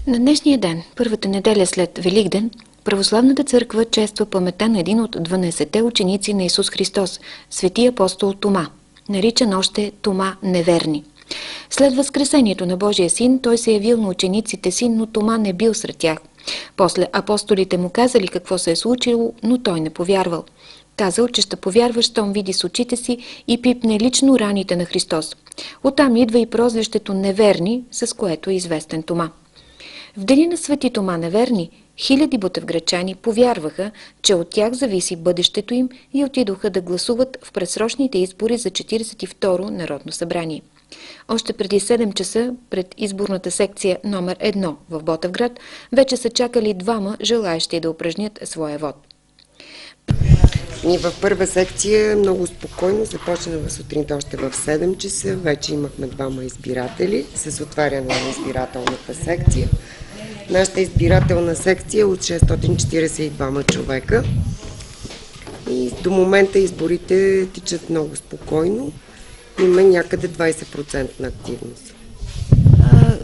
На днешния ден, първата неделя след Великден, Православната църква чества паметта на един от 12-те ученици на Исус Христос, свети апостол Тома, наричан още Тома Неверни. След възкресението на Божия син, той се явил на учениците си, но Тома не бил сред тях. После апостолите му казали какво се е случило, но той не повярвал. Казал, че ще повярва, щом види с очите си и пипне лично раните на Христос. Оттам идва и прозвището Неверни, с което е известен Тома. В деня на свети Тома Неверни, хиляди ботевградчани повярваха, че от тях зависи бъдещето им и отидоха да гласуват в предсрочните избори за 42-ро Народно събрание. Още преди 7 часа пред изборната секция номер 1 в Ботевград вече са чакали двама желаещи да упражнят своя вод. И в първа секция много спокойно започнахме сутринта още в 7 часа. Вече имахме двама избиратели с отваряне на избирателната секция. Нашата избирателна секция от 642 човека. И до момента изборите тичат много спокойно. Има някъде 20% на активност.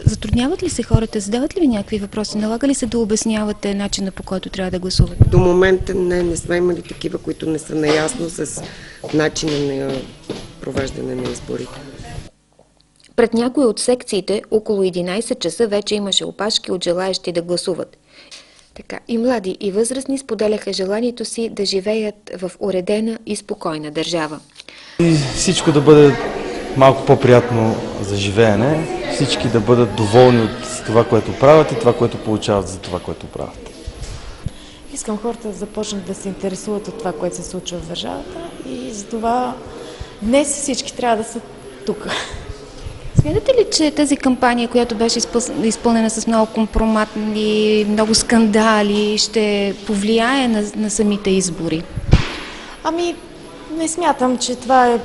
Затрудняват ли се хората? Задават ли ви някакви въпроси? Налага ли се да обяснявате начина, по който трябва да гласувате? До момента не сме имали такива, които не са наясно с начина на провеждане на изборите. Пред някои от секциите около 11 часа вече имаше опашки от желаещи да гласуват. Така, и млади, и възрастни споделяха желанието си да живеят в уредена и спокойна държава. И всичко да бъде малко по-приятно за живеене, всички да бъдат доволни от това, което правят и това, което получават за това, което правят. Искам хората да започнат да се интересуват от това, което се случва в държавата и затова днес всички трябва да са тук. Смятате ли, че тази кампания, която беше изпълнена с много компромат и много скандали, ще повлияе на самите избори? Ами, не смятам, че това е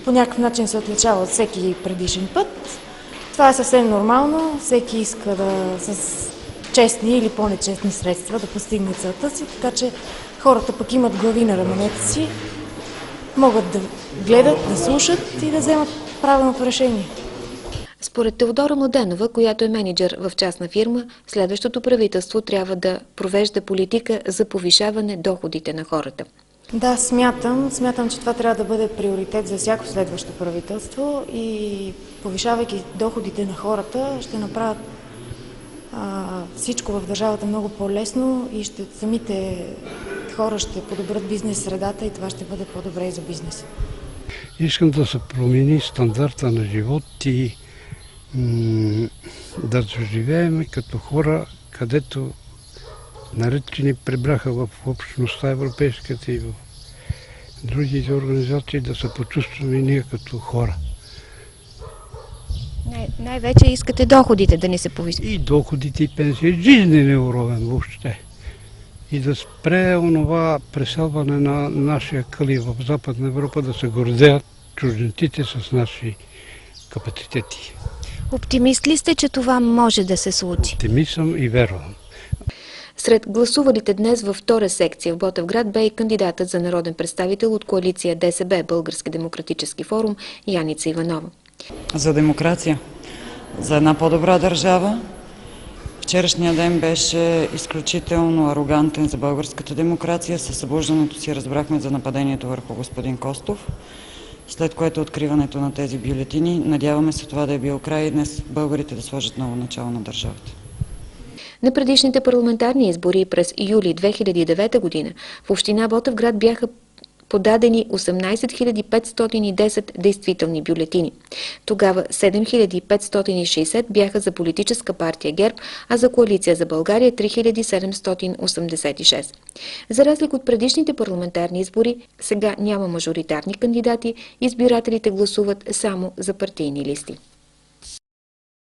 по някакъв начин се отличава от всеки предишен път. Това е съвсем нормално. Всеки иска да с честни или по-нечестни средства да постигне целта си, така че хората пък имат глави на раменете си, могат да гледат, да слушат и да вземат правилното решение. Според Теодора Младенова, която е мениджър в частна фирма, следващото правителство трябва да провежда политика за повишаване доходите на хората. Да, смятам, че това трябва да бъде приоритет за всяко следващо правителство и повишавайки доходите на хората ще направят всичко в държавата много по-лесно и самите хора ще подобрят бизнес средата и това ще бъде по-добре и за бизнеса. Искам да се промени стандарта на живот и да живеем като хора, където наред, че ни прибраха в общността европейската и в другите организации, да се почувстваме ние като хора. Най-вече искате доходите да ни се повисят. И доходите, и пенсии, жизнен уровен въобще. И да спре онова преселване на нашия къли в Западна Европа, да се гордеят чужденците с наши капацитети. Оптимист ли сте, че това може да се случи? Оптимист съм и вярвам. Сред гласувалите днес във втора секция в Ботевград бе и кандидатът за народен представител от коалиция ДСБ, Български демократически форум, Яница Иванова. За демокрация, за една по-добра държава. Вчерашния ден беше изключително арогантен за българската демокрация. Със събуждането си разбрахме за нападението върху господин Костов, след което откриването на тези бюлетини. Надяваме се това да е бил край и днес българите да сложат ново начало на държавата. На предишните парламентарни избори през юли 2009 година в община Ботевград бяха подадени 18 510 действителни бюлетини. Тогава 7560 бяха за политическа партия ГЕРБ, а за коалиция за България 3786. За разлика от предишните парламентарни избори, сега няма мажоритарни кандидати, избирателите гласуват само за партийни листи.